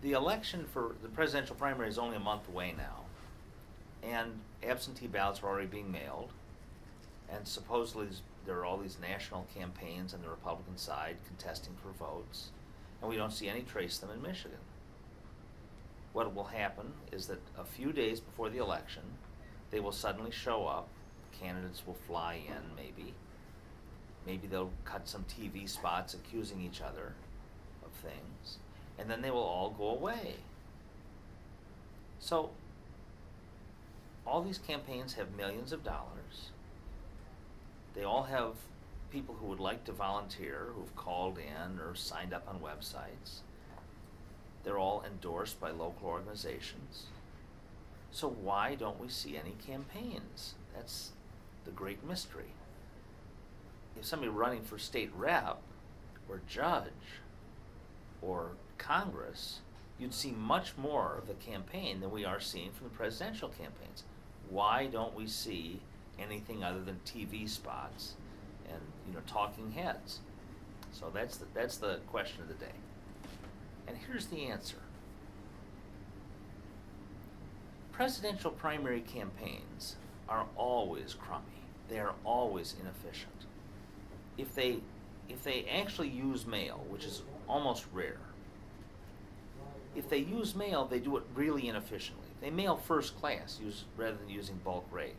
the election for the presidential primary is only a month away now, and absentee ballots are already being mailed, and supposedly there are all these national campaigns on the Republican side contesting for votes, and we don't see any trace of them in Michigan. What will happen is that a few days before the election, they will suddenly show up, candidates will fly in maybe they'll cut some TV spots accusing each other of things, and then they will all go away. So, all these campaigns have millions of dollars. They all have people who would like to volunteer, who've called in or signed up on websites. They're all endorsed by local organizations. So why don't we see any campaigns? That's the great mystery. If somebody running for state rep or judge or Congress, you'd see much more of the campaign than we are seeing from the presidential campaigns. Why don't we see anything other than TV spots and talking heads? So that's the question of the day. And here's the answer. Presidential primary campaigns are always crummy. They are always inefficient. If they actually use mail, which is almost rare, if they use mail, they do it really inefficiently. They mail first class rather than using bulk rate.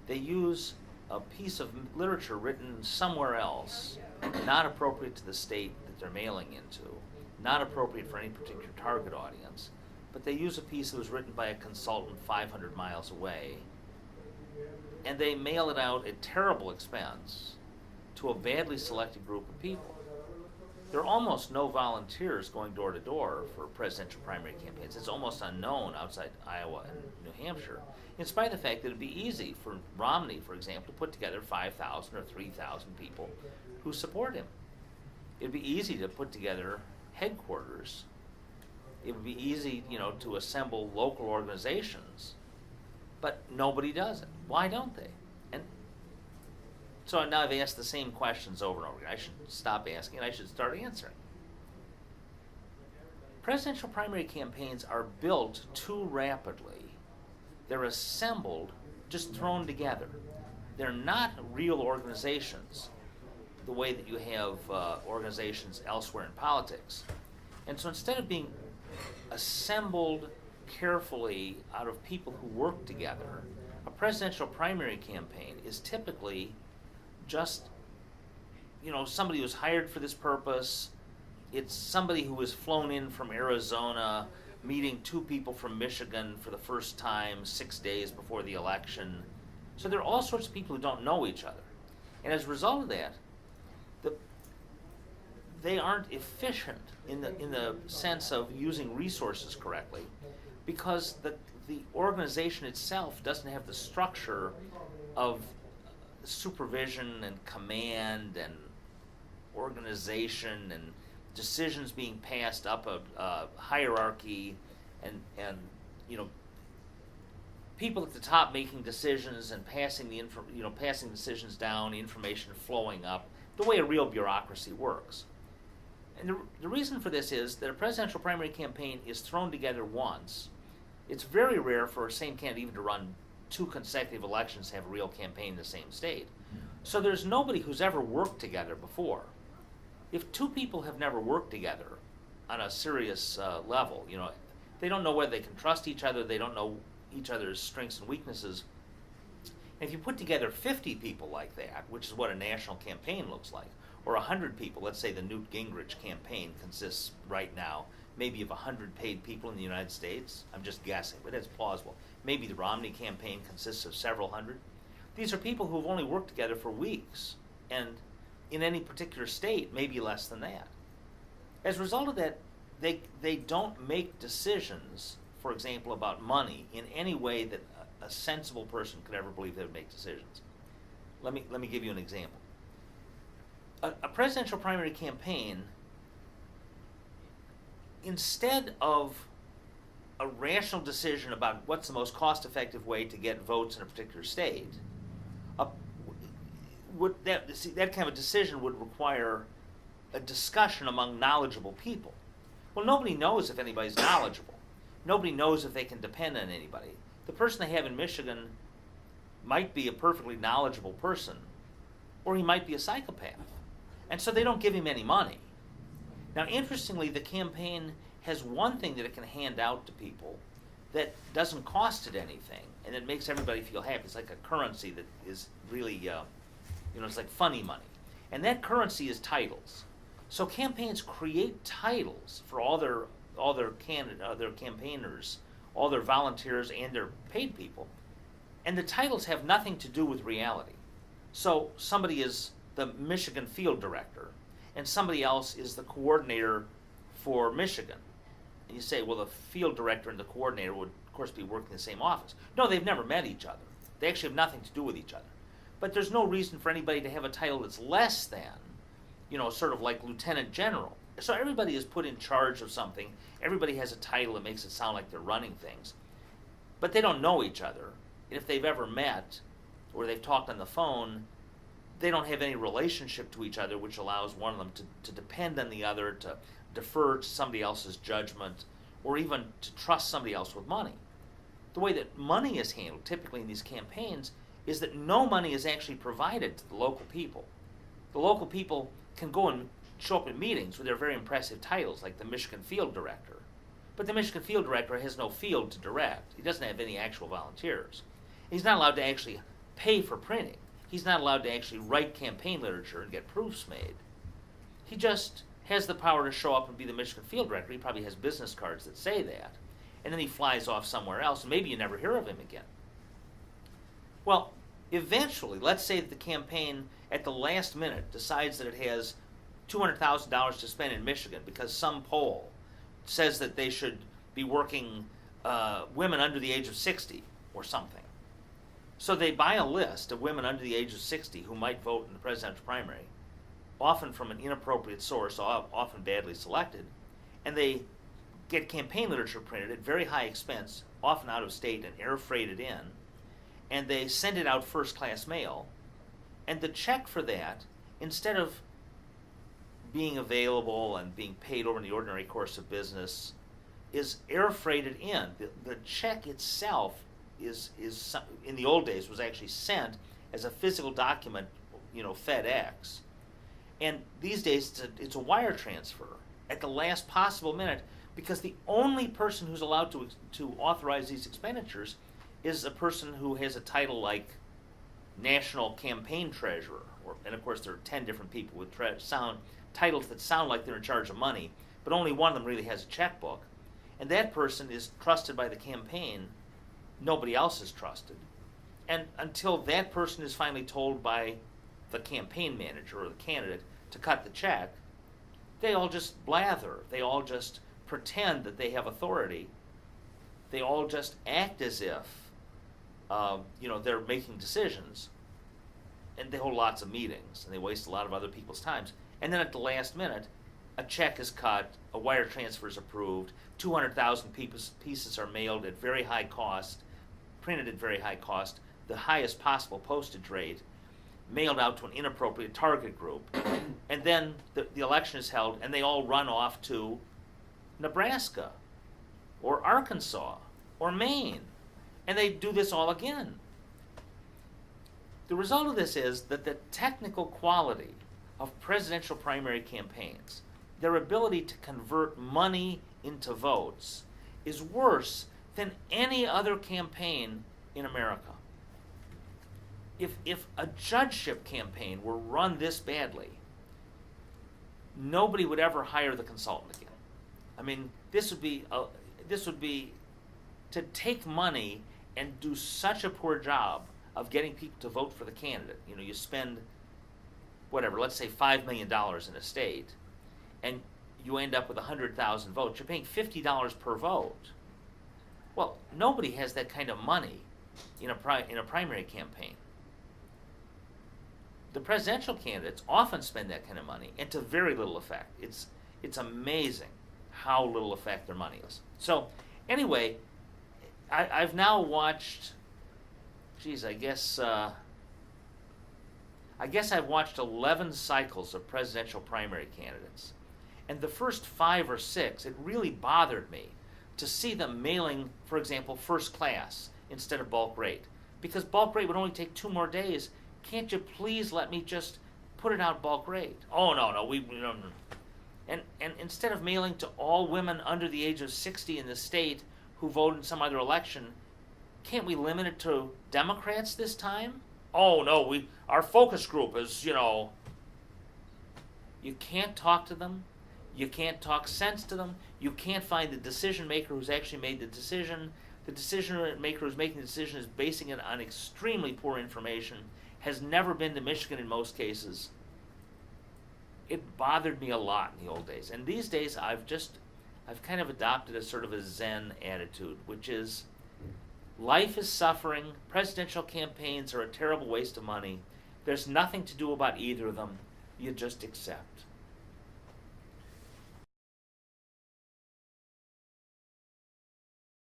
They use a piece of literature written somewhere else, not appropriate to the state that they're mailing into, not appropriate for any particular target audience, but they use a piece that was written by a consultant 500 miles away, and they mail it out at terrible expense to a badly selected group of people. There are almost no volunteers going door to door for presidential primary campaigns. It's almost unknown outside Iowa and New Hampshire, in spite of the fact that it'd be easy for Romney, for example, to put together 5,000 or 3,000 people who support him. It'd be easy to put together headquarters. It would be easy, to assemble local organizations, but nobody does it. Why don't they? And so now I've asked the same questions over and over again. I should stop asking and I should start answering. Presidential primary campaigns are built too rapidly. They're assembled, just thrown together. They're not real organizations the way that you have organizations elsewhere in politics. And so instead of being assembled carefully out of people who work together, a presidential primary campaign is typically just, somebody who's hired for this purpose. It's somebody who was flown in from Arizona, meeting two people from Michigan for the first time 6 days before the election. So there are all sorts of people who don't know each other. And as a result of that, they aren't efficient in the sense of using resources correctly, because the organization itself doesn't have the structure of supervision and command and organization and decisions being passed up a hierarchy and people at the top making decisions and passing passing decisions down, information flowing up, the way a real bureaucracy works. And the reason for this is that a presidential primary campaign is thrown together once. It's very rare for a same candidate even to run 2 consecutive elections to have a real campaign in the same state. So there's nobody who's ever worked together before. If 2 people have never worked together on a serious level, they don't know whether they can trust each other, they don't know each other's strengths and weaknesses. And if you put together 50 people like that, which is what a national campaign looks like, or 100 people, let's say the Newt Gingrich campaign consists right now maybe of 100 paid people in the United States. I'm just guessing, but that's plausible. Maybe the Romney campaign consists of several hundred. These are people who have only worked together for weeks, and in any particular state, maybe less than that. As a result of that, they don't make decisions, for example, about money in any way that a sensible person could ever believe they would make decisions. Let me give you an example. A presidential primary campaign, instead of a rational decision about what's the most cost-effective way to get votes in a particular state, that kind of a decision would require a discussion among knowledgeable people. Well, nobody knows if anybody's knowledgeable. Nobody knows if they can depend on anybody. The person they have in Michigan might be a perfectly knowledgeable person, or he might be a psychopath. And so they don't give him any money. Now, interestingly, the campaign has one thing that it can hand out to people that doesn't cost it anything, and it makes everybody feel happy. It's like a currency that is really, it's like funny money. And that currency is titles. So campaigns create titles for all their campaigners, all their volunteers, and their paid people. And the titles have nothing to do with reality. So somebody is the Michigan field director, and somebody else is the coordinator for Michigan. And you say, well, the field director and the coordinator would, of course, be working in the same office. No, they've never met each other. They actually have nothing to do with each other. But there's no reason for anybody to have a title that's less than, sort of like lieutenant general. So everybody is put in charge of something. Everybody has a title that makes it sound like they're running things. But they don't know each other. And if they've ever met or they've talked on the phone, they don't have any relationship to each other, which allows one of them to depend on the other, to defer to somebody else's judgment, or even to trust somebody else with money. The way that money is handled typically in these campaigns is that no money is actually provided to the local people. The local people can go and show up at meetings with their very impressive titles, like the Michigan field director. But the Michigan field director has no field to direct. He doesn't have any actual volunteers. He's not allowed to actually pay for printing. He's not allowed to actually write campaign literature and get proofs made. He just has the power to show up and be the Michigan field director. He probably has business cards that say that. And then he flies off somewhere else, and maybe you never hear of him again. Well, eventually, let's say that the campaign at the last minute decides that it has $200,000 to spend in Michigan because some poll says that they should be working women under the age of 60 or something. So they buy a list of women under the age of 60 who might vote in the presidential primary, often from an inappropriate source, often badly selected, and they get campaign literature printed at very high expense, often out of state and air freighted in, and they send it out first-class mail, and the check for that, instead of being available and being paid over in the ordinary course of business, is air freighted in. The check itself is in the old days was actually sent as a physical document, FedEx, and these days it's a wire transfer at the last possible minute, because the only person who's allowed to authorize these expenditures is a person who has a title like National Campaign Treasurer, and of course there are 10 different people with titles that sound like they're in charge of money, but only one of them really has a checkbook, and that person is trusted by the campaign. Nobody else is trusted, and until that person is finally told by the campaign manager or the candidate to cut the check, they all just blather. They all just pretend that they have authority. They all just act as if they're making decisions, and they hold lots of meetings, and they waste a lot of other people's times. And then at the last minute, a check is cut, a wire transfer is approved, 200,000 pieces are mailed at very high cost, printed at very high cost, the highest possible postage rate, mailed out to an inappropriate target group, and then the election is held, and they all run off to Nebraska, or Arkansas, or Maine, and they do this all again. The result of this is that the technical quality of presidential primary campaigns, their ability to convert money into votes, is worse than any other campaign in America. If a judgeship campaign were run this badly, nobody would ever hire the consultant again. I mean, this would be to take money and do such a poor job of getting people to vote for the candidate. You spend whatever, let's say $5 million in a state, and you end up with 100,000 votes. You're paying $50 per vote. Well, nobody has that kind of money in a primary campaign. The presidential candidates often spend that kind of money, and to very little effect. It's amazing how little effect their money is. So, anyway, I've now watched, I guess I've watched 11 cycles of presidential primary candidates. And the first 5 or 6, it really bothered me to see them mailing, for example, first class instead of bulk rate. Because bulk rate would only take 2 more days. Can't you please let me just put it out bulk rate? Oh, no, we don't. And instead of mailing to all women under the age of 60 in the state who voted in some other election, can't we limit it to Democrats this time? Oh, no, our focus group is, You can't talk to them. You can't talk sense to them. You can't find the decision maker who's actually made the decision. The decision maker who's making the decision is basing it on extremely poor information, has never been to Michigan in most cases. It bothered me a lot in the old days. And these days I've kind of adopted a sort of a Zen attitude, which is life is suffering, presidential campaigns are a terrible waste of money, there's nothing to do about either of them, you just accept.